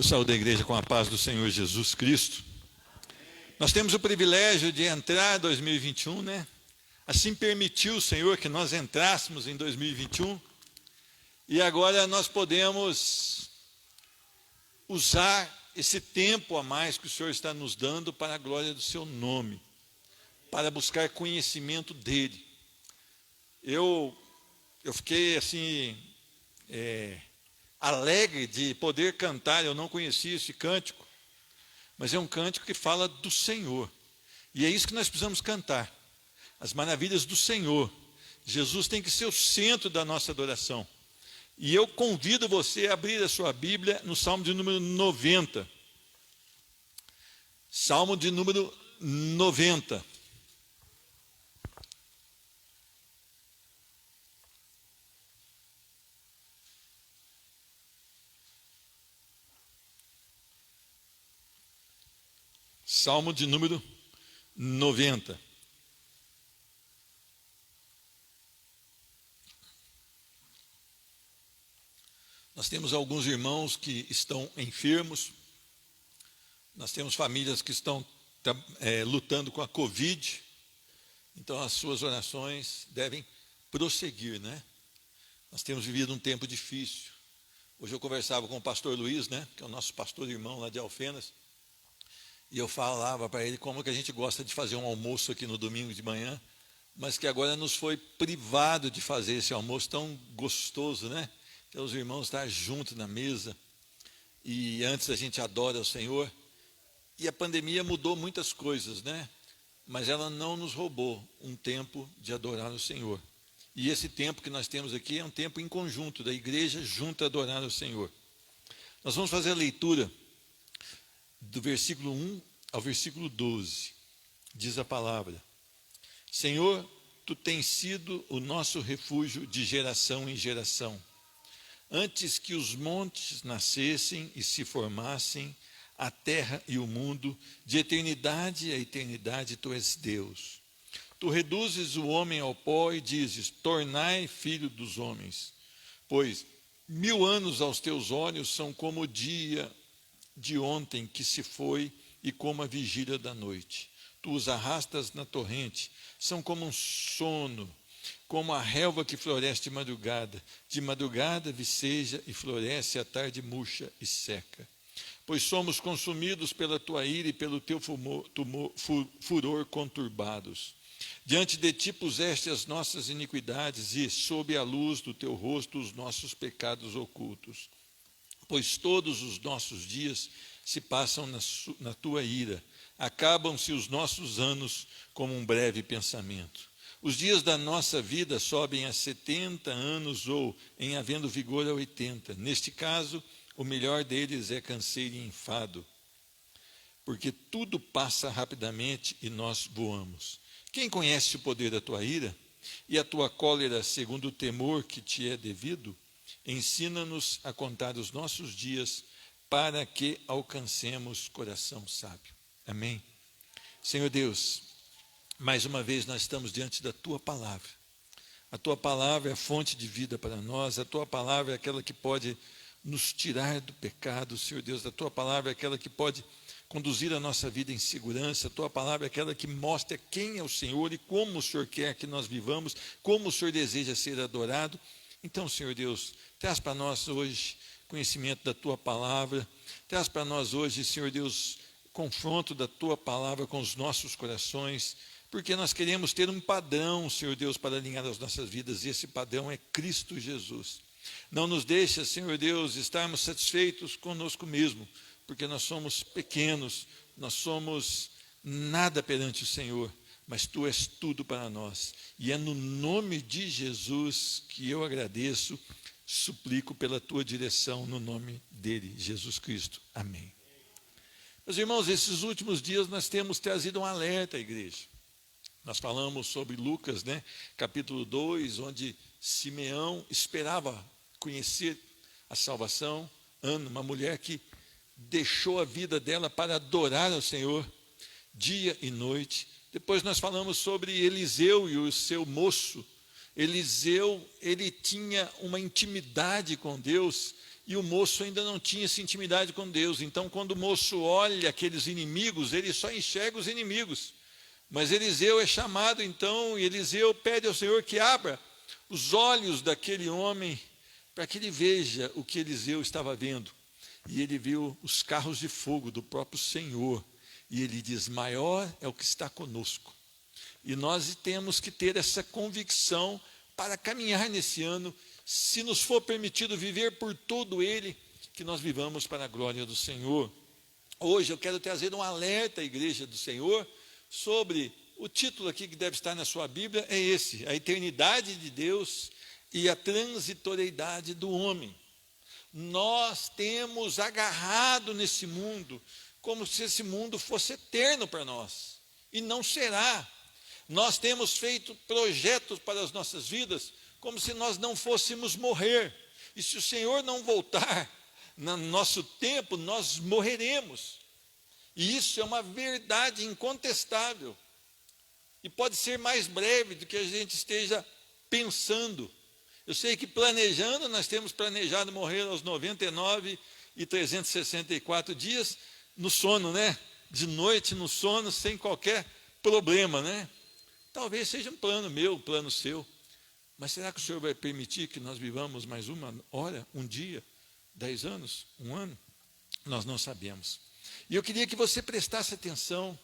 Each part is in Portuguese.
Eu saúdo a igreja com a paz do Senhor Jesus Cristo. Nós temos o privilégio de entrar em 2021, né? Assim permitiu o Senhor que nós entrássemos em 2021. E agora nós podemos usar esse tempo a mais que o Senhor está nos dando para a glória do seu nome, para buscar conhecimento dele. Eu fiquei assim, alegre de poder cantar. Eu não conhecia esse cântico, mas é um cântico que fala do Senhor, e é isso que nós precisamos cantar, as maravilhas do Senhor. Jesus tem que ser o centro da nossa adoração, e eu convido você a abrir a sua Bíblia no Salmo de número 90, Salmo de número 90. Salmo de número 90. Nós temos alguns irmãos que estão enfermos, nós temos famílias que estão lutando com a Covid, então as suas orações devem prosseguir, né? Nós temos vivido um tempo difícil. Hoje eu conversava com o pastor Luiz, né, que é o nosso pastor irmão lá de Alfenas, e eu falava para ele como que a gente gosta de fazer um almoço aqui no domingo de manhã, mas que agora nos foi privado de fazer esse almoço tão gostoso, né? Que os irmãos estar juntos na mesa, e antes a gente adora o Senhor, e a pandemia mudou muitas coisas, né? Mas ela não nos roubou um tempo de adorar o Senhor. E esse tempo que nós temos aqui é um tempo em conjunto, da igreja junto a adorar o Senhor. Nós vamos fazer a leitura do versículo 1 ao versículo 12, diz a palavra: Senhor, Tu tens sido o nosso refúgio de geração em geração. Antes que os montes nascessem e se formassem, a terra e o mundo, de eternidade a eternidade, Tu és Deus. Tu reduzes o homem ao pó e dizes: tornai filho dos homens. Pois 1000 anos aos Teus olhos são como o dia de ontem que se foi, e como a vigília da noite. Tu os arrastas na torrente, são como um sono, como a relva que floresce de madrugada viceja e floresce, à tarde murcha e seca. Pois somos consumidos pela Tua ira e pelo Teu furor conturbados. Diante de Ti puseste as nossas iniquidades, e sob a luz do Teu rosto os nossos pecados ocultos. Pois todos os nossos dias se passam na Tua ira, acabam-se os nossos anos como um breve pensamento. Os dias da nossa vida sobem a 70 anos, ou, em havendo vigor, a 80. Neste caso, o melhor deles é canseiro e enfado, porque tudo passa rapidamente e nós voamos. Quem conhece o poder da Tua ira e a Tua cólera segundo o temor que Te é devido? Ensina-nos a contar os nossos dias, para que alcancemos coração sábio. Amém? Senhor Deus, mais uma vez nós estamos diante da Tua palavra. A Tua palavra é a fonte de vida para nós, a Tua palavra é aquela que pode nos tirar do pecado, Senhor Deus. A Tua palavra é aquela que pode conduzir a nossa vida em segurança. A Tua palavra é aquela que mostra quem é o Senhor e como o Senhor quer que nós vivamos, como o Senhor deseja ser adorado. Então, Senhor Deus, traz para nós hoje conhecimento da Tua palavra, traz para nós hoje, Senhor Deus, confronto da Tua palavra com os nossos corações, porque nós queremos ter um padrão, Senhor Deus, para alinhar as nossas vidas, e esse padrão é Cristo Jesus. Não nos deixa, Senhor Deus, estarmos satisfeitos conosco mesmo, porque nós somos pequenos, nós somos nada perante o Senhor, mas Tu és tudo para nós, e é no nome de Jesus que eu agradeço, suplico pela Tua direção, no nome dEle, Jesus Cristo. Amém. Meus irmãos, esses últimos dias nós temos trazido um alerta à igreja. Nós falamos sobre Lucas, né, capítulo 2, onde Simeão esperava conhecer a salvação. Ana, uma mulher que deixou a vida dela para adorar ao Senhor dia e noite. Depois nós falamos sobre Eliseu e o seu moço. Eliseu, ele tinha uma intimidade com Deus, e o moço ainda não tinha essa intimidade com Deus. Então, quando o moço olha aqueles inimigos, ele só enxerga os inimigos. Mas Eliseu é chamado então, e Eliseu pede ao Senhor que abra os olhos daquele homem, para que ele veja o que Eliseu estava vendo. E ele viu os carros de fogo do próprio Senhor. E ele diz: maior é o que está conosco. E nós temos que ter essa convicção para caminhar nesse ano, se nos for permitido viver por todo ele, que nós vivamos para a glória do Senhor. Hoje eu quero trazer um alerta à igreja do Senhor sobre o título aqui que deve estar na sua Bíblia, é esse: a eternidade de Deus e a transitoriedade do homem. Nós temos agarrado nesse mundo como se esse mundo fosse eterno para nós, e não será. Nós temos feito projetos para as nossas vidas como se nós não fôssemos morrer, e se o Senhor não voltar no nosso tempo, nós morreremos. E isso é uma verdade incontestável, e pode ser mais breve do que a gente esteja pensando. Eu sei que planejando, nós temos planejado morrer aos 99 e 364 dias no sono, né? De noite no sono, sem qualquer problema, né? Talvez seja um plano meu, um plano seu. Mas será que o Senhor vai permitir que nós vivamos mais uma hora, um dia, 10 anos, um ano? Nós não sabemos. E eu queria que você prestasse atenção,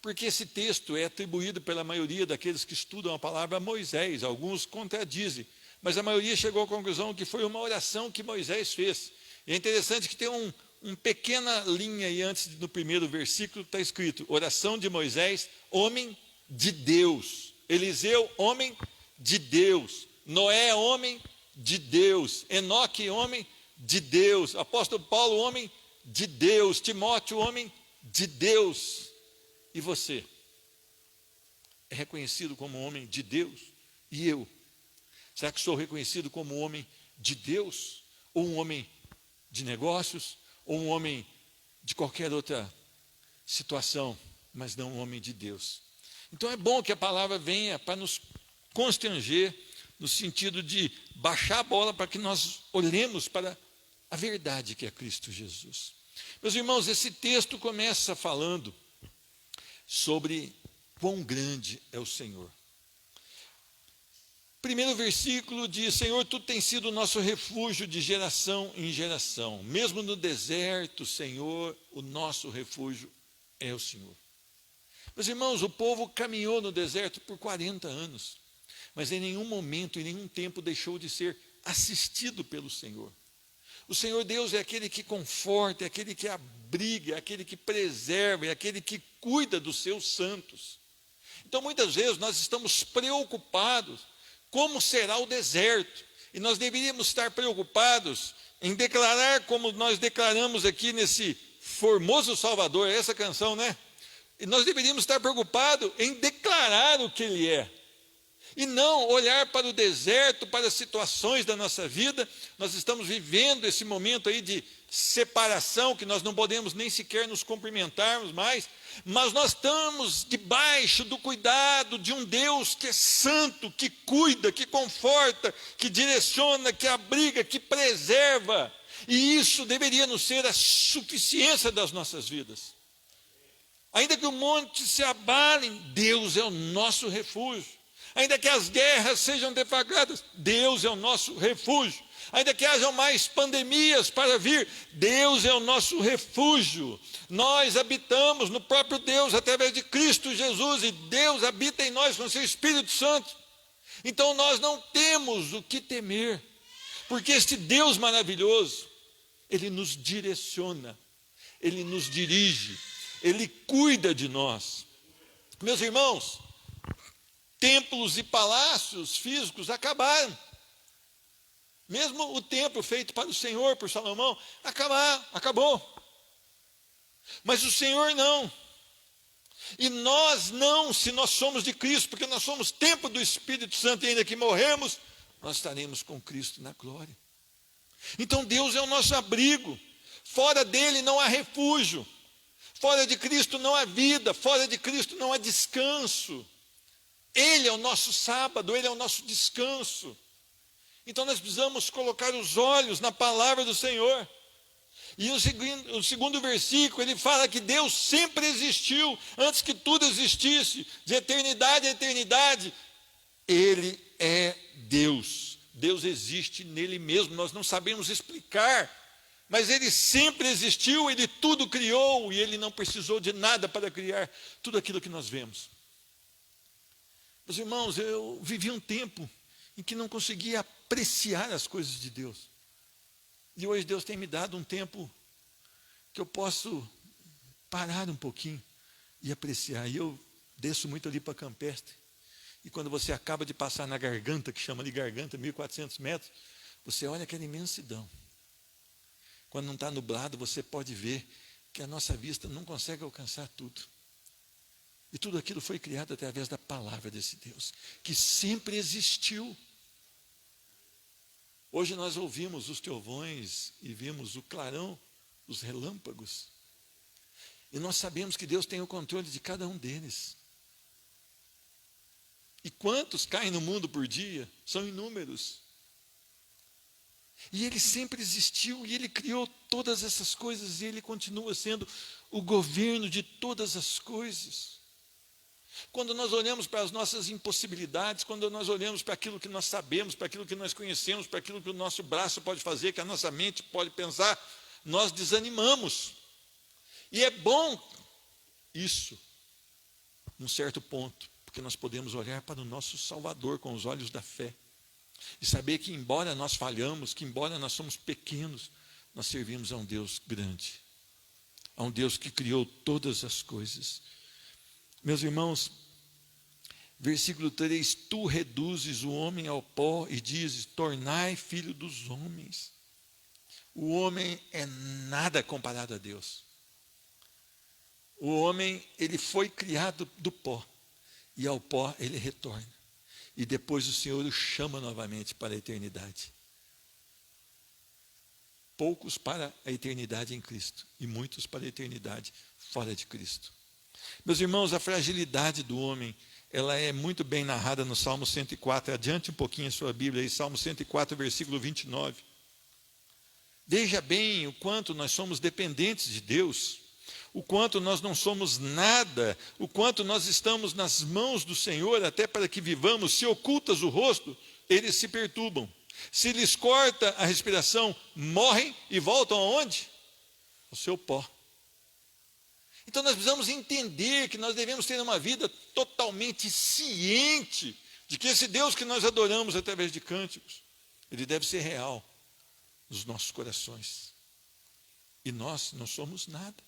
porque esse texto é atribuído pela maioria daqueles que estudam a palavra a Moisés. Alguns contradizem, mas a maioria chegou à conclusão que foi uma oração que Moisés fez. E é interessante que tem uma pequena linha aí antes, no primeiro versículo, está escrito: oração de Moisés, homem de Deus. Eliseu, homem de Deus. Noé, homem de Deus. Enoque, homem de Deus. Apóstolo Paulo, homem de Deus. Timóteo, homem de Deus. E você? É reconhecido como homem de Deus? E eu? Será que sou reconhecido como homem de Deus? Ou um homem de negócios? Ou um homem de qualquer outra situação, mas não um homem de Deus? Então é bom que a palavra venha para nos constranger, no sentido de baixar a bola para que nós olhemos para a verdade que é Cristo Jesus. Meus irmãos, esse texto começa falando sobre quão grande é o Senhor. Primeiro versículo diz: Senhor, tu tens sido o nosso refúgio de geração em geração. Mesmo no deserto, Senhor, o nosso refúgio é o Senhor. Meus irmãos, o povo caminhou no deserto por 40 anos, mas em nenhum momento, em nenhum tempo deixou de ser assistido pelo Senhor. O Senhor Deus é aquele que conforta, é aquele que abriga, é aquele que preserva, é aquele que cuida dos seus santos. Então, muitas vezes, nós estamos preocupados como será o deserto, e nós deveríamos estar preocupados em declarar, como nós declaramos aqui nesse Formoso Salvador, essa canção, né? E nós deveríamos estar preocupados em declarar o que Ele é, e não olhar para o deserto, para as situações da nossa vida. Nós estamos vivendo esse momento aí de separação, que nós não podemos nem sequer nos cumprimentarmos mais, mas nós estamos debaixo do cuidado de um Deus que é santo, que cuida, que conforta, que direciona, que abriga, que preserva, e isso deveria nos ser a suficiência das nossas vidas. Ainda que o monte se abalem, Deus é o nosso refúgio. Ainda que as guerras sejam deflagradas, Deus é o nosso refúgio. Ainda que hajam mais pandemias para vir, Deus é o nosso refúgio. Nós habitamos no próprio Deus através de Cristo Jesus, e Deus habita em nós com seu Espírito Santo. Então nós não temos o que temer, porque este Deus maravilhoso, Ele nos direciona, Ele nos dirige, Ele cuida de nós. Meus irmãos, templos e palácios físicos acabaram. Mesmo o templo feito para o Senhor, por Salomão, acabou. Mas o Senhor não. E nós não, se nós somos de Cristo, porque nós somos templo do Espírito Santo, e ainda que morremos, nós estaremos com Cristo na glória. Então Deus é o nosso abrigo. Fora dele não há refúgio. Fora de Cristo não há vida. Fora de Cristo não há descanso. Ele é o nosso sábado, Ele é o nosso descanso. Então nós precisamos colocar os olhos na palavra do Senhor. E o segundo versículo, ele fala que Deus sempre existiu, antes que tudo existisse, de eternidade a eternidade. Ele é Deus. Deus existe nele mesmo, nós não sabemos explicar, mas ele sempre existiu, ele tudo criou, e ele não precisou de nada para criar tudo aquilo que nós vemos. Meus irmãos, eu vivi um tempo em que não conseguia apreciar as coisas de Deus. E hoje Deus tem me dado um tempo que eu posso parar um pouquinho e apreciar. E eu desço muito ali para Campestre. E quando você acaba de passar na garganta, que chama de garganta, 1.400 metros, você olha aquela imensidão. Quando não está nublado, você pode ver que a nossa vista não consegue alcançar tudo. E tudo aquilo foi criado através da palavra desse Deus, que sempre existiu. Hoje nós ouvimos os trovões e vimos o clarão, os relâmpagos. E nós sabemos que Deus tem o controle de cada um deles. E quantos caem no mundo por dia? São inúmeros. E Ele sempre existiu, e Ele criou todas essas coisas, e Ele continua sendo o governo de todas as coisas. Quando nós olhamos para as nossas impossibilidades, quando nós olhamos para aquilo que nós sabemos, para aquilo que nós conhecemos, para aquilo que o nosso braço pode fazer, que a nossa mente pode pensar, nós desanimamos. E é bom isso, num certo ponto, porque nós podemos olhar para o nosso Salvador com os olhos da fé e saber que, embora nós falhamos, que embora nós somos pequenos, nós servimos a um Deus grande, a um Deus que criou todas as coisas. Meus irmãos, versículo 3, tu reduzes o homem ao pó e dizes, tornai filho dos homens. O homem é nada comparado a Deus. O homem, ele foi criado do pó, e ao pó ele retorna. E depois o Senhor o chama novamente para a eternidade. Poucos para a eternidade em Cristo, e muitos para a eternidade fora de Cristo. Meus irmãos, a fragilidade do homem, ela é muito bem narrada no Salmo 104. Adiante um pouquinho a sua Bíblia aí, Salmo 104, versículo 29. Veja bem o quanto nós somos dependentes de Deus, o quanto nós não somos nada, o quanto nós estamos nas mãos do Senhor, até para que vivamos. Se ocultas o rosto, eles se perturbam. Se lhes corta a respiração, morrem e voltam aonde? Ao seu pó. Então nós precisamos entender que nós devemos ter uma vida totalmente ciente de que esse Deus que nós adoramos através de cânticos, ele deve ser real nos nossos corações. E nós não somos nada.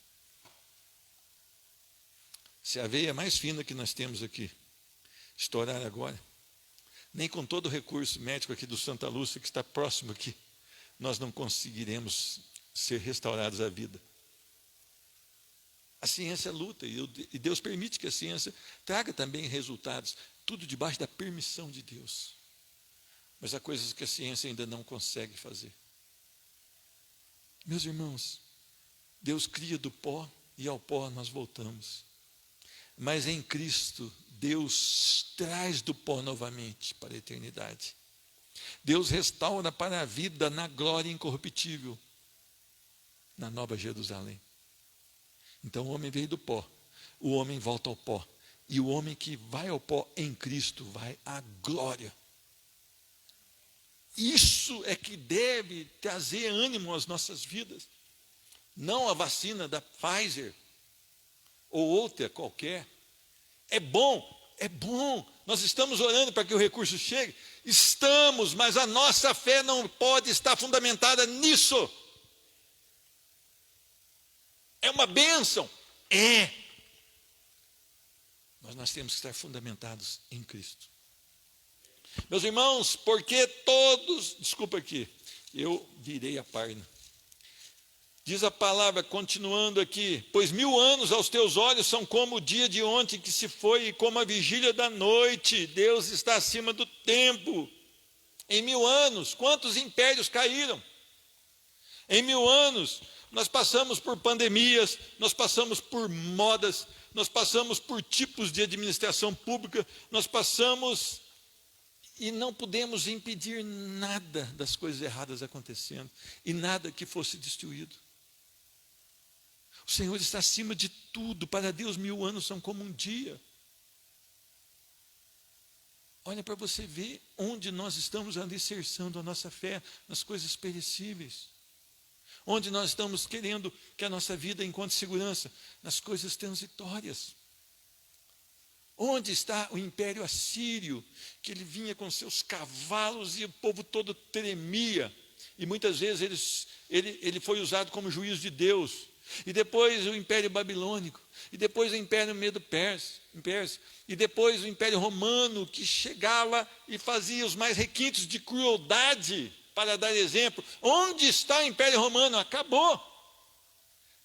Se a veia mais fina que nós temos aqui estourar agora, nem com todo o recurso médico aqui do Santa Lúcia, que está próximo aqui, nós não conseguiremos ser restaurados à vida. A ciência luta, e Deus permite que a ciência traga também resultados, tudo debaixo da permissão de Deus. Mas há coisas que a ciência ainda não consegue fazer. Meus irmãos, Deus cria do pó e ao pó nós voltamos. Mas em Cristo, Deus traz do pó novamente para a eternidade. Deus restaura para a vida na glória incorruptível, na Nova Jerusalém. Então o homem veio do pó, o homem volta ao pó, e o homem que vai ao pó em Cristo vai à glória. Isso é que deve trazer ânimo às nossas vidas, não a vacina da Pfizer ou outra qualquer. É bom, nós estamos orando para que o recurso chegue, estamos, mas a nossa fé não pode estar fundamentada nisso. É uma bênção? É. Mas nós temos que estar fundamentados em Cristo. Meus irmãos, porque todos... Desculpa aqui, eu virei a página. Diz a palavra, continuando aqui, pois 1000 anos aos teus olhos são como o dia de ontem que se foi e como a vigília da noite. Deus está acima do tempo. Em 1000 anos, quantos impérios caíram? Em 1000 anos... Nós passamos por pandemias, nós passamos por modas, nós passamos por tipos de administração pública, nós passamos E não pudemos impedir nada das coisas erradas acontecendo, e nada que fosse destruído. O Senhor está acima de tudo. Para Deus 1000 anos são como um dia. Olha para você ver onde nós estamos alicerçando a nossa fé, nas coisas perecíveis. Onde nós estamos querendo que a nossa vida encontre segurança, nas coisas transitórias. Onde está o império assírio, que ele vinha com seus cavalos e o povo todo tremia. E muitas vezes ele foi usado como juiz de Deus. E depois o império babilônico, e depois o império medo-persa, e depois o império romano, que chegava e fazia os mais requintes de crueldade, para dar exemplo. Onde está o império romano? Acabou.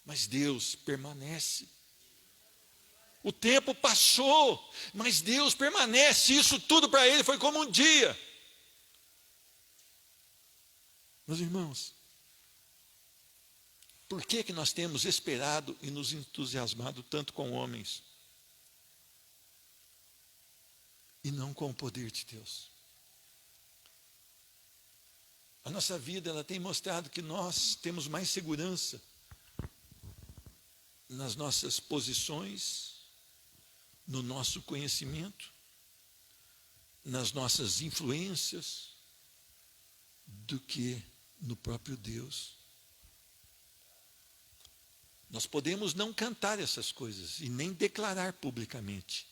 Mas Deus permanece. O tempo passou, mas Deus permanece. Isso tudo para ele foi como um dia. Meus irmãos, por que nós temos esperado e nos entusiasmado tanto com homens e não com o poder de Deus? A nossa vida, ela tem mostrado que nós temos mais segurança nas nossas posições, no nosso conhecimento, nas nossas influências, do que no próprio Deus. Nós podemos não cantar essas coisas e nem declarar publicamente.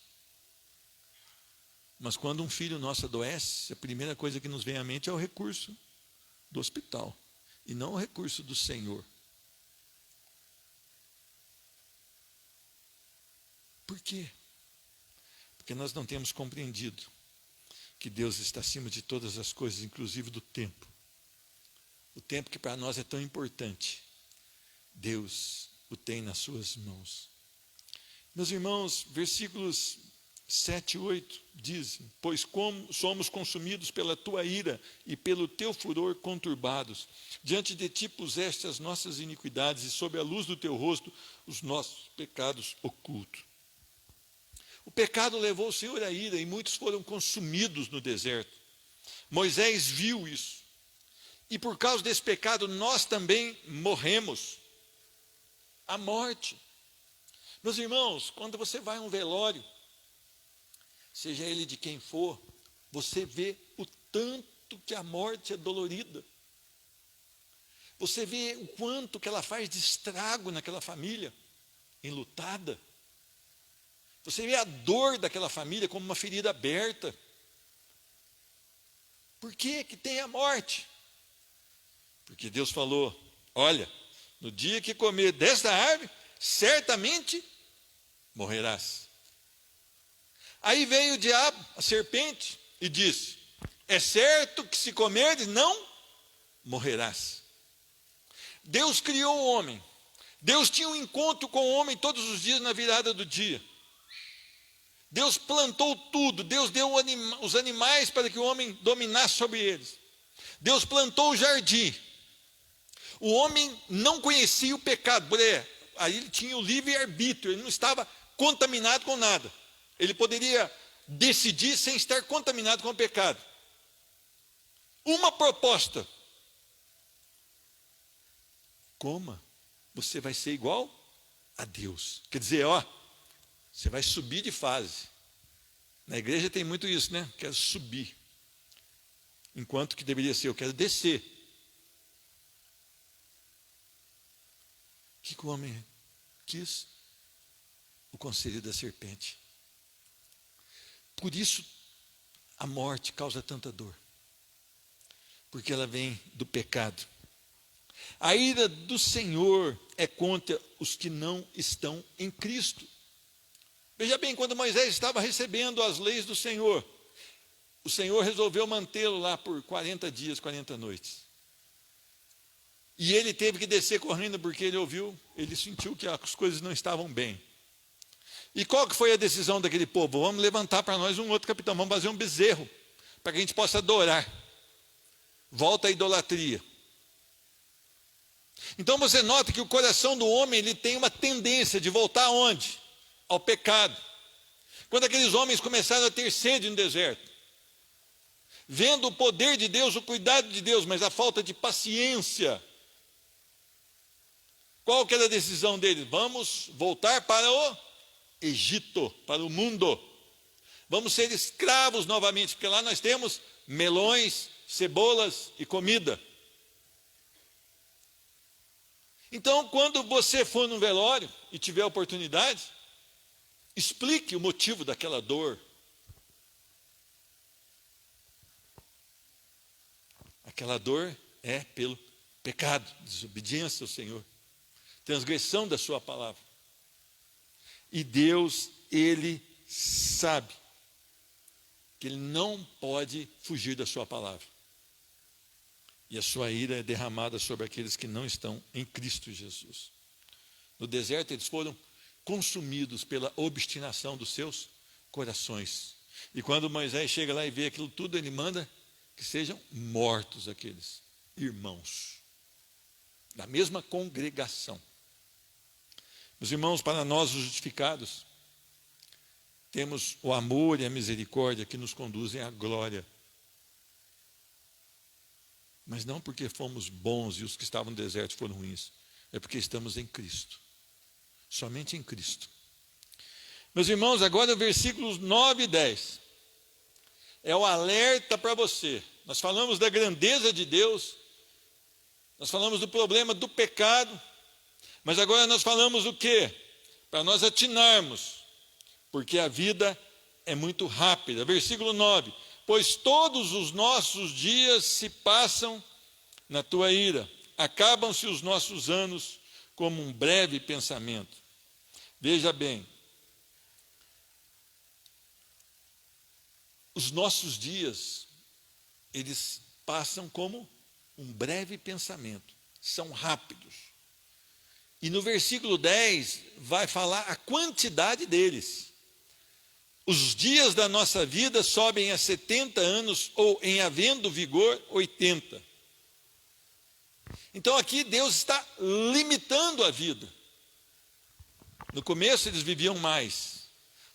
Mas quando um filho nosso adoece, a primeira coisa que nos vem à mente é o recurso do hospital, e não o recurso do Senhor. Por quê? Porque nós não temos compreendido que Deus está acima de todas as coisas, inclusive do tempo. O tempo que para nós é tão importante, Deus o tem nas suas mãos. Meus irmãos, versículos 7 e 8 dizem: pois como somos consumidos pela tua ira e pelo teu furor conturbados, diante de ti puseste as nossas iniquidades e sob a luz do teu rosto os nossos pecados ocultos. O pecado levou o Senhor à ira e muitos foram consumidos no deserto. Moisés viu isso. E por causa desse pecado nós também morremos. A morte. Meus irmãos, quando você vai a um velório, seja ele de quem for, você vê o tanto que a morte é dolorida. Você vê o quanto que ela faz de estrago naquela família enlutada. Você vê a dor daquela família como uma ferida aberta. Por que que tem a morte? Porque Deus falou: olha, no dia que comer desta árvore, certamente morrerás. Aí veio o diabo, a serpente, e disse: é certo que se comeres, não morrerás. Deus criou o homem. Deus tinha um encontro com o homem todos os dias na virada do dia. Deus plantou tudo. Deus deu os animais para que o homem dominasse sobre eles. Deus plantou o jardim. O homem não conhecia o pecado, aí ele tinha o livre-arbítrio, ele não estava contaminado com nada. Ele poderia decidir sem estar contaminado com o pecado. Uma proposta: coma, você vai ser igual a Deus. Quer dizer, você vai subir de fase. Na igreja tem muito isso, né? Quero subir. Enquanto que deveria ser, eu quero descer. O que o homem quis? O conselho da serpente. Por isso a morte causa tanta dor. Porque ela vem do pecado. A ira do Senhor é contra os que não estão em Cristo. Veja bem, quando Moisés estava recebendo as leis do Senhor, o Senhor resolveu mantê-lo lá por 40 dias, 40 noites. E ele teve que descer correndo porque ele sentiu que as coisas não estavam bem. E qual que foi a decisão daquele povo? Vamos levantar para nós um outro capitão, vamos fazer um bezerro, para que a gente possa adorar. Volta à idolatria. Então você nota que o coração do homem, ele tem uma tendência de voltar aonde? Ao pecado. Quando aqueles homens começaram a ter sede no deserto, vendo o poder de Deus, o cuidado de Deus, mas a falta de paciência. Qual que era a decisão deles? Vamos voltar para o Egito, para o mundo. Vamos ser escravos novamente, porque lá nós temos melões, cebolas e comida. Então, quando você for num velório e tiver oportunidade, explique o motivo daquela dor. Aquela dor é pelo pecado, desobediência ao Senhor, transgressão da sua palavra. E Deus, Ele sabe que Ele não pode fugir da sua palavra. E a sua ira é derramada sobre aqueles que não estão em Cristo Jesus. No deserto eles foram consumidos pela obstinação dos seus corações. E quando Moisés chega lá e vê aquilo tudo, ele manda que sejam mortos aqueles irmãos da mesma congregação. Meus irmãos, para nós os justificados, temos o amor e a misericórdia que nos conduzem à glória. Mas não porque fomos bons e os que estavam no deserto foram ruins, é porque estamos em Cristo, somente em Cristo. Meus irmãos, agora versículos 9 e 10, é o alerta para você. Nós falamos da grandeza de Deus, nós falamos do problema do pecado, mas agora nós falamos o quê? Para nós atinarmos, porque a vida é muito rápida. Versículo 9, pois todos os nossos dias se passam na tua ira, acabam-se os nossos anos como um breve pensamento. Veja bem, os nossos dias, eles passam como um breve pensamento, são rápidos. E no versículo 10 vai falar a quantidade deles. Os dias da nossa vida sobem a 70 anos, ou em havendo vigor, 80. Então aqui Deus está limitando a vida. No começo eles viviam mais.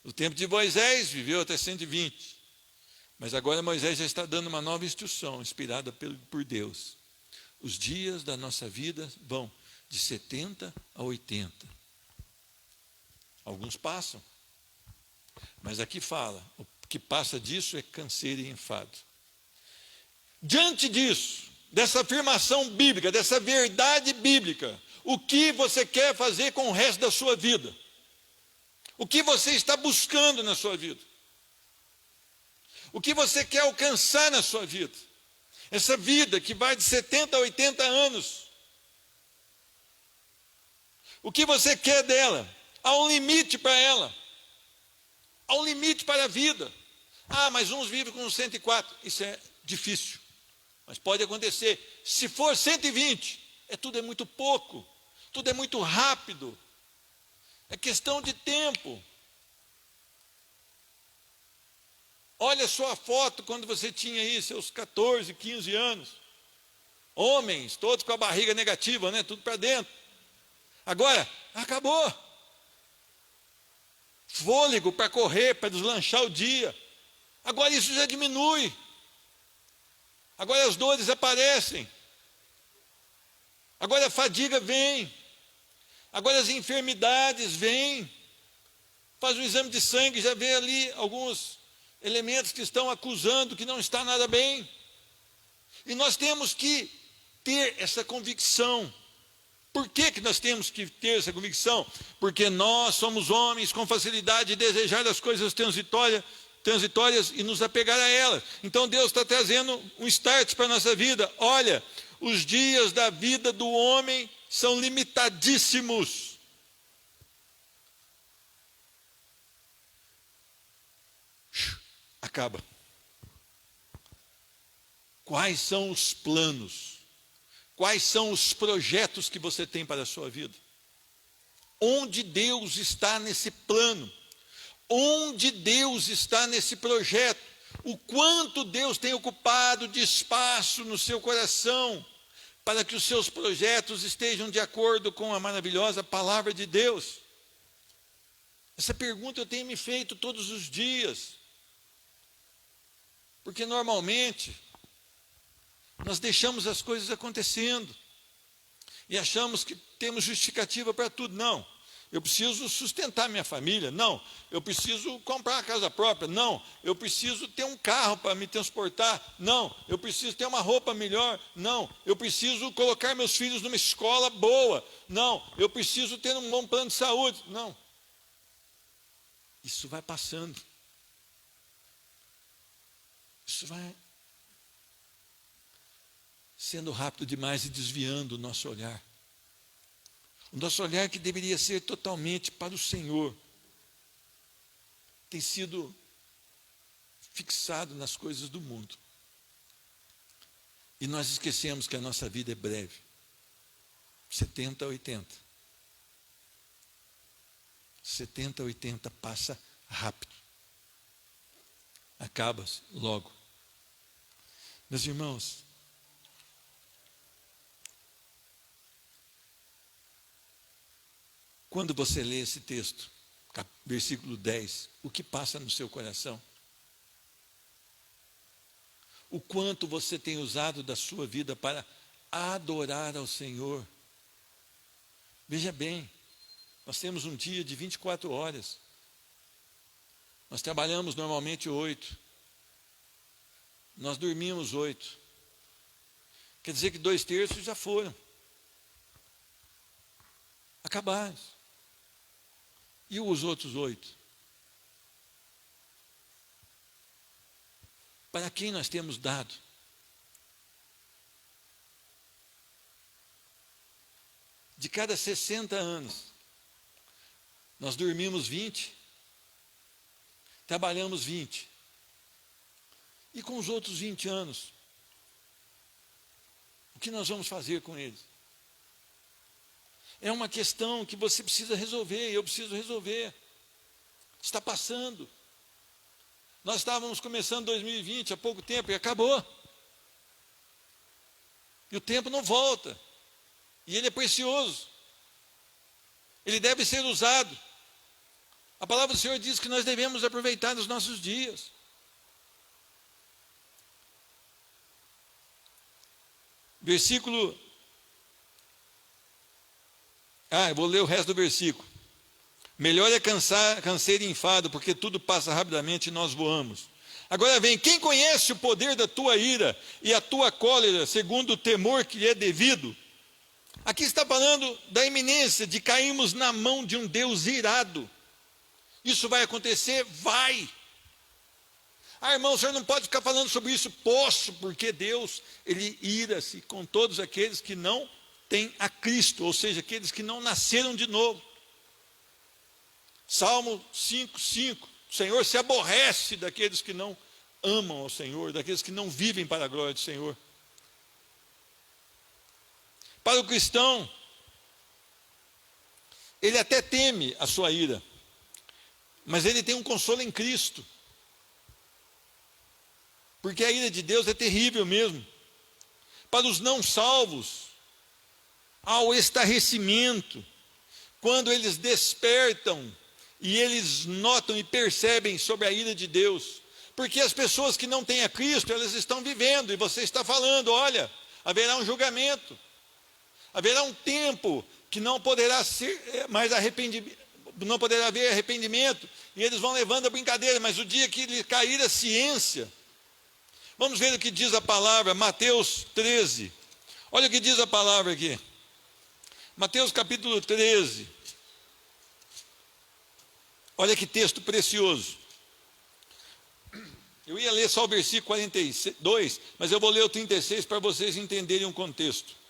No tempo de Moisés, viveu até 120. Mas agora Moisés já está dando uma nova instrução, inspirada por Deus. Os dias da nossa vida vão de 70 a 80. Alguns passam. Mas aqui fala, o que passa disso é canseiro e enfado. Diante disso, dessa afirmação bíblica, dessa verdade bíblica, o que você quer fazer com o resto da sua vida? O que você está buscando na sua vida? O que você quer alcançar na sua vida? Essa vida que vai de 70 a 80 anos. O que você quer dela? Há um limite para ela. Há um limite para a vida. Ah, mas uns vivem com 104. Isso é difícil. Mas pode acontecer. Se for 120, tudo é muito pouco. Tudo é muito rápido. É questão de tempo. Olha só a foto quando você tinha aí seus 14, 15 anos. Homens, todos com a barriga negativa, né? Tudo para dentro. Agora, acabou. Fôlego para correr, para deslanchar o dia. Agora isso já diminui. Agora as dores aparecem. Agora a fadiga vem. Agora as enfermidades vêm. Faz um exame de sangue, já vê ali alguns elementos que estão acusando que não está nada bem. E nós temos que ter essa convicção. Por que nós temos que ter essa convicção? Porque nós somos homens com facilidade de desejar as coisas transitórias e nos apegar a elas. Então Deus está trazendo um start para a nossa vida. Olha, os dias da vida do homem são limitadíssimos. Acaba. Quais são os planos? Quais são os projetos que você tem para a sua vida? Onde Deus está nesse plano? Onde Deus está nesse projeto? O quanto Deus tem ocupado de espaço no seu coração para que os seus projetos estejam de acordo com a maravilhosa palavra de Deus? Essa pergunta eu tenho me feito todos os dias. Porque normalmente nós deixamos as coisas acontecendo e achamos que temos justificativa para tudo. Não, eu preciso sustentar minha família. Não, eu preciso comprar uma casa própria. Não, eu preciso ter um carro para me transportar. Não, eu preciso ter uma roupa melhor. Não, eu preciso colocar meus filhos numa escola boa. Não, eu preciso ter um bom plano de saúde. Não, isso vai passando. Isso vai sendo rápido demais e desviando o nosso olhar. O nosso olhar, que deveria ser totalmente para o Senhor, tem sido fixado nas coisas do mundo. E nós esquecemos que a nossa vida é breve. 70 a 80. 70 a 80 passa rápido. Acaba-se logo. Meus irmãos, quando você lê esse texto, versículo 10, o que passa no seu coração? O quanto você tem usado da sua vida para adorar ao Senhor? Veja bem, nós temos um dia de 24 horas. Nós trabalhamos normalmente 8. Nós dormimos 8. Quer dizer que 2/3 já foram. Acabaram. E os outros 8? Para quem nós temos dado? De cada 60 anos, nós dormimos 20, trabalhamos 20. E com os outros 20 anos, o que nós vamos fazer com eles? É uma questão que você precisa resolver, e eu preciso resolver. Está passando. Nós estávamos começando 2020 há pouco tempo e acabou. E o tempo não volta. E ele é precioso. Ele deve ser usado. A palavra do Senhor diz que nós devemos aproveitar os nossos dias. Versículo... eu vou ler o resto do versículo. Melhor é canseiro e enfado, porque tudo passa rapidamente e nós voamos. Agora vem, quem conhece o poder da tua ira e a tua cólera, segundo o temor que lhe é devido? Aqui está falando da iminência de cairmos na mão de um Deus irado. Isso vai acontecer? Vai. Irmão, o senhor não pode ficar falando sobre isso. Posso, porque Deus, ele ira-se com todos aqueles que não têm a Cristo, ou seja, aqueles que não nasceram de novo. Salmo 5:5. O Senhor se aborrece daqueles que não amam ao Senhor, daqueles que não vivem para a glória do Senhor. Para o cristão, ele até teme a sua ira, mas ele tem um consolo em Cristo. Porque a ira de Deus é terrível mesmo. Para os não salvos, há o estarrecimento, quando eles despertam e eles notam e percebem sobre a ira de Deus. Porque as pessoas que não têm a Cristo, elas estão vivendo, e você está falando, olha, haverá um julgamento. Haverá um tempo que não poderá ser mais arrependimento, não poderá haver arrependimento, e eles vão levando a brincadeira, mas o dia que lhe cair a ciência, vamos ver o que diz a palavra, Mateus 13, olha o que diz a palavra aqui, Mateus capítulo 13, olha que texto precioso. Eu ia ler só o versículo 42, mas eu vou ler o 36 para vocês entenderem o contexto.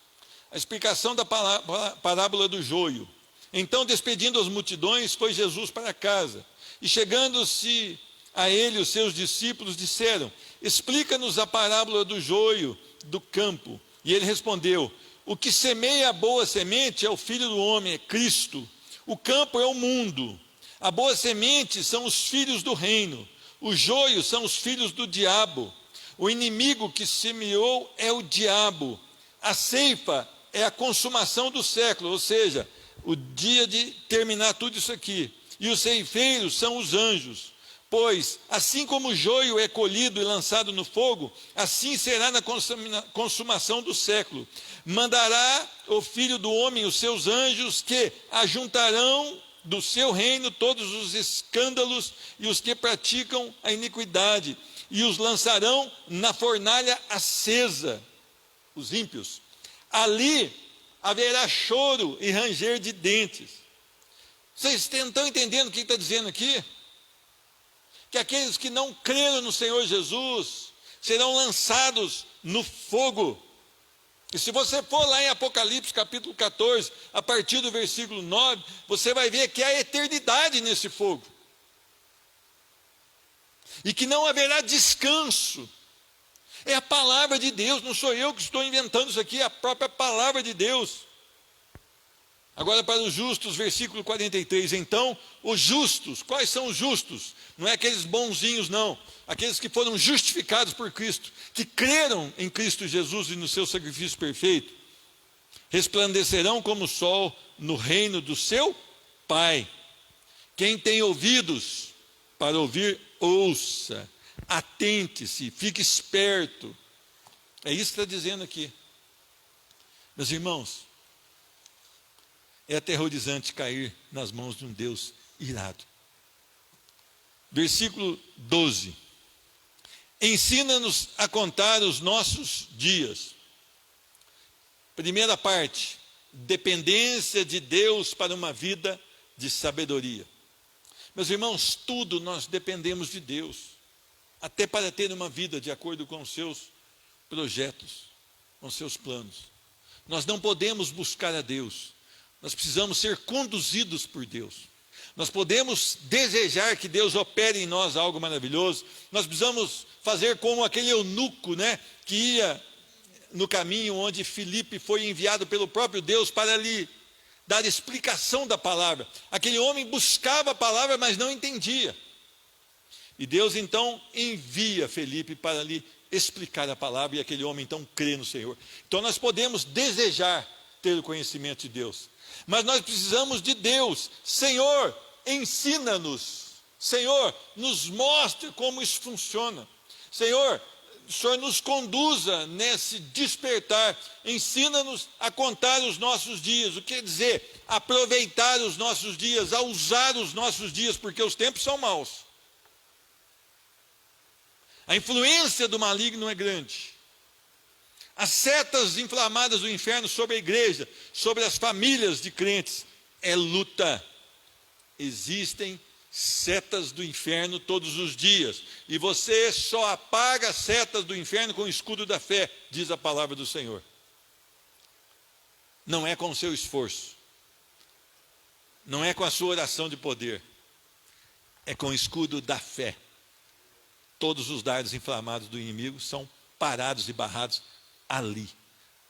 A explicação da parábola do joio. Então, despedindo as multidões, foi Jesus para casa. E chegando-se a ele, os seus discípulos disseram: explica-nos a parábola do joio do campo. E ele respondeu: o que semeia a boa semente é o Filho do homem, é Cristo. O campo é o mundo. A boa semente são os filhos do reino. O joio são os filhos do diabo. O inimigo que semeou é o diabo. A ceifa é a consumação do século, ou seja, o dia de terminar tudo isso aqui. E os ceifeiros são os anjos. Pois, assim como o joio é colhido e lançado no fogo, assim será na consumação do século. Mandará o Filho do Homem os seus anjos, que ajuntarão do seu reino todos os escândalos e os que praticam a iniquidade, e os lançarão na fornalha acesa, os ímpios. Ali haverá choro e ranger de dentes. Vocês estão entendendo o que está dizendo aqui? Que aqueles que não creram no Senhor Jesus serão lançados no fogo. E se você for lá em Apocalipse capítulo 14, a partir do versículo 9, você vai ver que há eternidade nesse fogo. E que não haverá descanso. É a palavra de Deus, não sou eu que estou inventando isso aqui, é a própria palavra de Deus. Agora para os justos, versículo 43, então, os justos, quais são os justos? Não é aqueles bonzinhos não, aqueles que foram justificados por Cristo, que creram em Cristo Jesus e no seu sacrifício perfeito, resplandecerão como o sol no reino do seu Pai. Quem tem ouvidos para ouvir, ouça, atente-se, fique esperto. É isso que está dizendo aqui. Meus irmãos, é aterrorizante cair nas mãos de um Deus irado. Versículo 12. Ensina-nos a contar os nossos dias. Primeira parte, dependência de Deus para uma vida de sabedoria. Meus irmãos, tudo nós dependemos de Deus, até para ter uma vida de acordo com os seus projetos, com os seus planos. Nós não podemos buscar a Deus. Nós precisamos ser conduzidos por Deus. Nós podemos desejar que Deus opere em nós algo maravilhoso. Nós precisamos fazer como aquele eunuco, que ia no caminho onde Filipe foi enviado pelo próprio Deus para lhe dar explicação da palavra. Aquele homem buscava a palavra, mas não entendia. E Deus então envia Filipe para lhe explicar a palavra, e aquele homem então crê no Senhor. Então nós podemos desejar ter o conhecimento de Deus. Mas nós precisamos de Deus. Senhor, ensina-nos. Senhor, nos mostre como isso funciona. Senhor, o Senhor nos conduza nesse despertar. Ensina-nos a contar os nossos dias. O que quer dizer? Aproveitar os nossos dias, a usar os nossos dias, porque os tempos são maus. A influência do maligno é grande. As setas inflamadas do inferno sobre a igreja, sobre as famílias de crentes, é luta. Existem setas do inferno todos os dias, e você só apaga as setas do inferno com o escudo da fé, diz a palavra do Senhor. Não é com o seu esforço, não é com a sua oração de poder, é com o escudo da fé. Todos os dardos inflamados do inimigo são parados e barrados ali,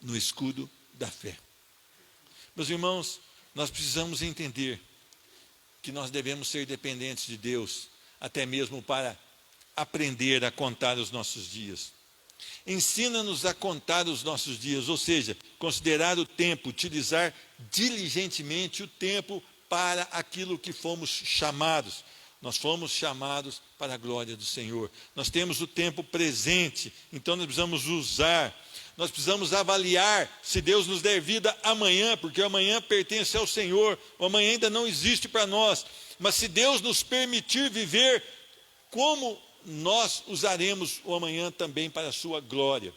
no escudo da fé. Meus irmãos, nós precisamos entender que nós devemos ser dependentes de Deus, até mesmo para aprender a contar os nossos dias. Ensina-nos a contar os nossos dias, ou seja, considerar o tempo, utilizar diligentemente o tempo para aquilo que fomos chamados. Nós fomos chamados para a glória do Senhor. Nós temos o tempo presente, então nós precisamos usar. Nós precisamos avaliar se Deus nos der vida amanhã, porque amanhã pertence ao Senhor, o amanhã ainda não existe para nós. Mas se Deus nos permitir viver, como nós usaremos o amanhã também para a sua glória?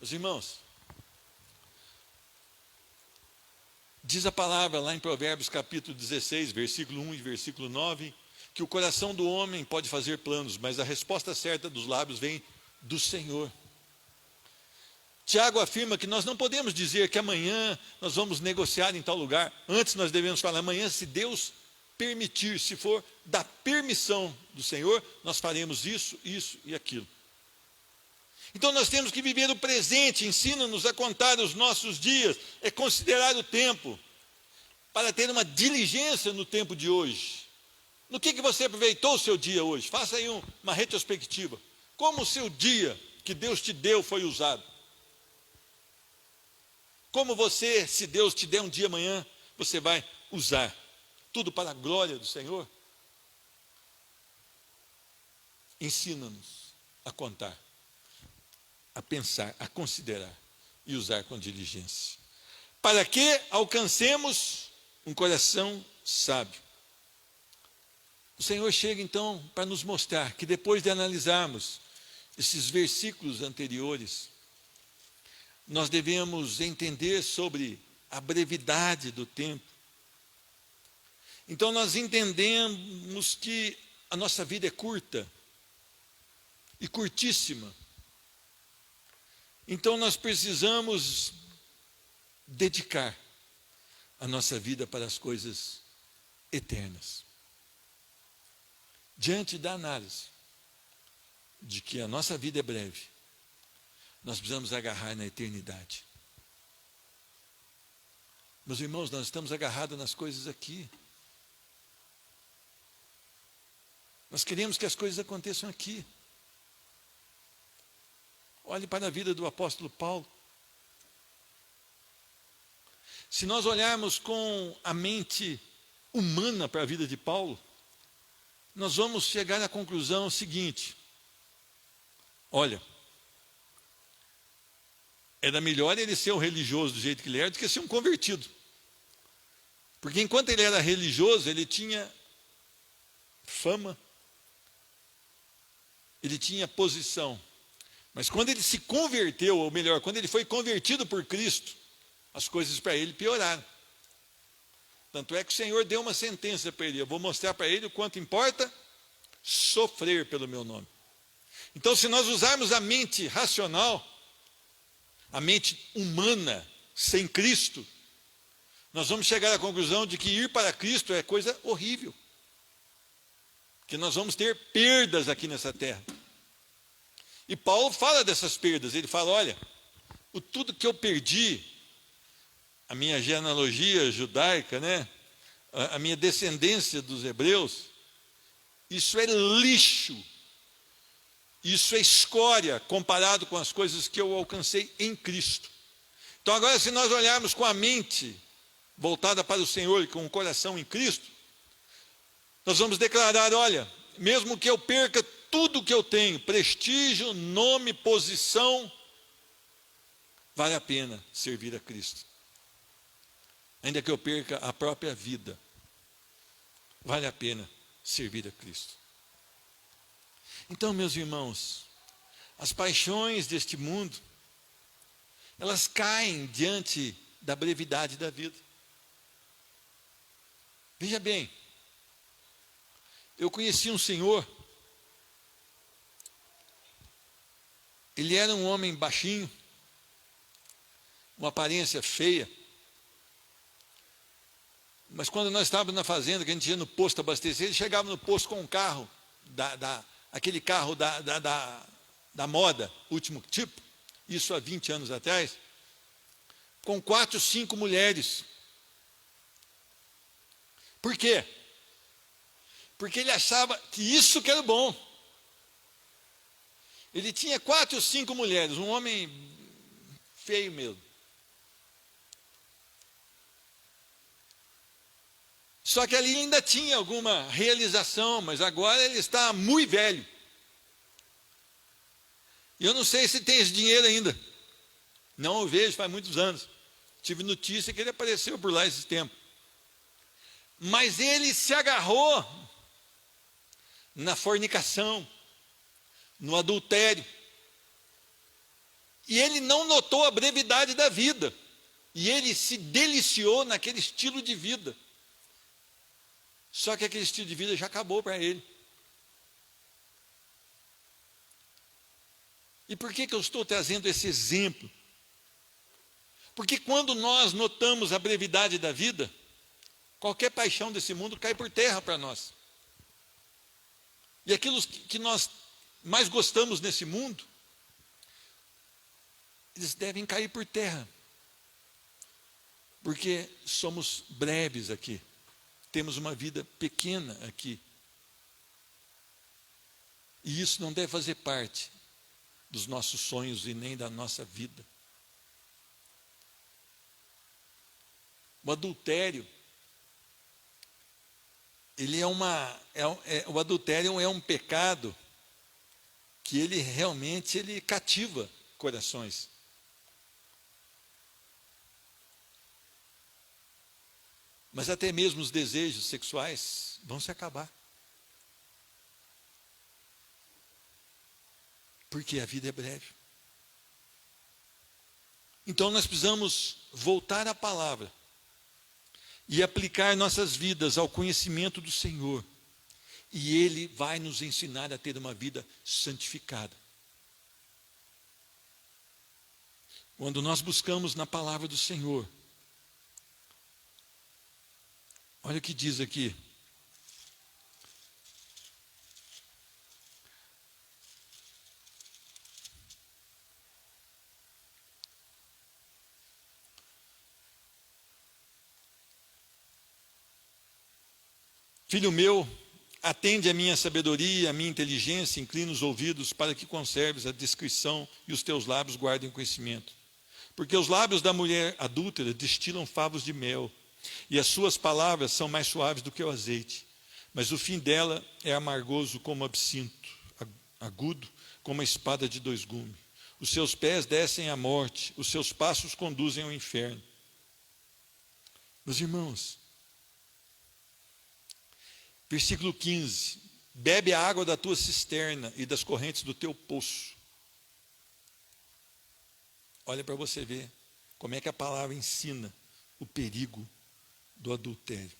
Meus irmãos, diz a palavra lá em Provérbios capítulo 16, versículo 1 e versículo 9, que o coração do homem pode fazer planos, mas a resposta certa dos lábios vem do Senhor. Tiago afirma que nós não podemos dizer que amanhã nós vamos negociar em tal lugar. Antes nós devemos falar amanhã, se Deus permitir, se for da permissão do Senhor, nós faremos isso, isso e aquilo. Então nós temos que viver o presente. Ensina-nos a contar os nossos dias, é considerar o tempo, para ter uma diligência no tempo de hoje. No que você aproveitou o seu dia hoje? Faça aí uma retrospectiva. Como o seu dia que Deus te deu foi usado? Como você, se Deus te der um dia amanhã, você vai usar? tudo para a glória do Senhor, ensina-nos a contar, a pensar, a considerar e usar com diligência, para que alcancemos um coração sábio. O Senhor chega então para nos mostrar que depois de analisarmos esses versículos anteriores, nós devemos entender sobre a brevidade do tempo. Então nós entendemos que a nossa vida é curta e curtíssima. Então nós precisamos dedicar a nossa vida para as coisas eternas. Diante da análise de que a nossa vida é breve, nós precisamos agarrar na eternidade. Meus irmãos, nós estamos agarrados nas coisas aqui. Nós queremos que as coisas aconteçam aqui. Olhe para a vida do apóstolo Paulo. Se nós olharmos com a mente humana para a vida de Paulo, nós vamos chegar à conclusão seguinte: olha, era melhor ele ser um religioso do jeito que ele era do que ser um convertido. Porque enquanto ele era religioso, ele tinha fama, ele tinha posição. Mas quando ele se converteu, ou melhor, quando ele foi convertido por Cristo, as coisas para ele pioraram. Tanto é que o Senhor deu uma sentença para ele: eu vou mostrar para ele o quanto importa sofrer pelo meu nome. Então, se nós usarmos a mente racional, a mente humana, sem Cristo, nós vamos chegar à conclusão de que ir para Cristo é coisa horrível, que nós vamos ter perdas aqui nessa terra. E Paulo fala dessas perdas. Ele fala: olha, o tudo que eu perdi, a minha genealogia judaica, né, a minha descendência dos hebreus, isso é lixo, isso é escória comparado com as coisas que eu alcancei em Cristo. Então agora, se nós olharmos com a mente voltada para o Senhor e com o coração em Cristo, nós vamos declarar: olha, mesmo que eu perca tudo que eu tenho, prestígio, nome, posição, vale a pena servir a Cristo. Ainda que eu perca a própria vida, vale a pena servir a Cristo. Então, meus irmãos, as paixões deste mundo, elas caem diante da brevidade da vida. Veja bem, eu conheci um senhor. Ele era um homem baixinho, uma aparência feia. Mas quando nós estávamos na fazenda, que a gente ia no posto abastecer, ele chegava no posto com um carro, aquele carro da moda, último tipo, isso há 20 anos atrás, com 4, 5 mulheres. Por quê? Porque ele achava que isso que era bom. Ele tinha 4 ou 5 mulheres, um homem feio mesmo. Só que ali ainda tinha alguma realização, mas agora ele está muito velho. E eu não sei se tem esse dinheiro ainda. Não o vejo faz muitos anos. Tive notícia que ele apareceu por lá esses tempos. Mas ele se agarrou na fornicação, no adultério. E ele não notou a brevidade da vida. E ele se deliciou naquele estilo de vida. Só que aquele estilo de vida já acabou para ele. E por que eu estou trazendo esse exemplo? Porque quando nós notamos a brevidade da vida, qualquer paixão desse mundo cai por terra para nós. E aquilo que nós mais gostamos nesse mundo, eles devem cair por terra. Porque somos breves aqui. Temos uma vida pequena aqui. E isso não deve fazer parte dos nossos sonhos e nem da nossa vida. O adultério ele o adultério é um pecado que ele realmente cativa corações. Mas até mesmo os desejos sexuais vão se acabar. Porque a vida é breve. Então nós precisamos voltar à palavra e aplicar nossas vidas ao conhecimento do Senhor. E Ele vai nos ensinar a ter uma vida santificada. Quando nós buscamos na palavra do Senhor, olha o que diz aqui. Filho meu, atende a minha sabedoria, a minha inteligência, inclina os ouvidos para que conserves a discrição e os teus lábios guardem o conhecimento. Porque os lábios da mulher adúltera destilam favos de mel, e as suas palavras são mais suaves do que o azeite. Mas o fim dela é amargoso como absinto, agudo como a espada de dois gumes. Os seus pés descem à morte, os seus passos conduzem ao inferno. Meus irmãos, versículo 15: bebe a água da tua cisterna e das correntes do teu poço. Olha para você ver como é que a palavra ensina o perigo do adultério.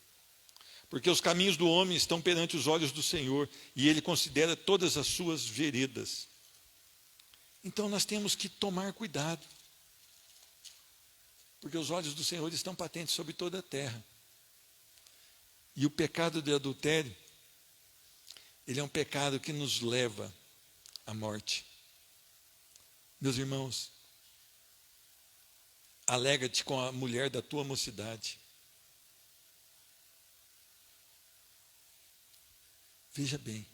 Porque os caminhos do homem estão perante os olhos do Senhor, e Ele considera todas as suas veredas. Então nós temos que tomar cuidado, porque os olhos do Senhor estão patentes sobre toda a terra. E o pecado de adultério, ele é um pecado que nos leva à morte. Meus irmãos, alega-te com a mulher da tua mocidade. Veja bem,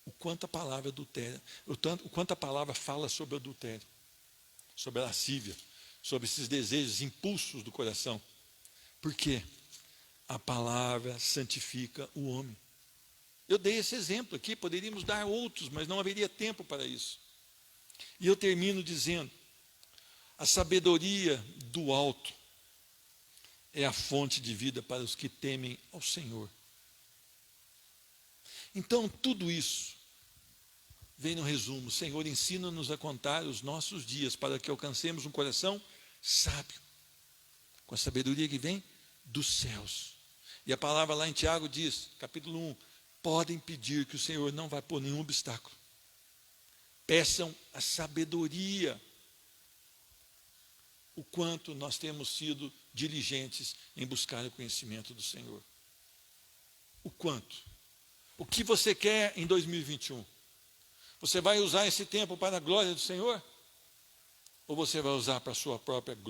o quanto a palavra adultéria, o quanto a palavra fala sobre o adultério, sobre a lascívia, sobre esses desejos, impulsos do coração. Por quê? A palavra santifica o homem. Eu dei esse exemplo aqui, poderíamos dar outros, mas não haveria tempo para isso. E eu termino dizendo: a sabedoria do alto é a fonte de vida para os que temem ao Senhor. Então, tudo isso vem no resumo: Senhor, ensina-nos a contar os nossos dias para que alcancemos um coração sábio, com a sabedoria que vem dos céus. E a palavra lá em Tiago diz, capítulo 1, podem pedir, que o Senhor não vai pôr nenhum obstáculo. Peçam a sabedoria. O quanto nós temos sido diligentes em buscar o conhecimento do Senhor. O quanto. O que você quer em 2021? Você vai usar esse tempo para a glória do Senhor? Ou você vai usar para a sua própria glória?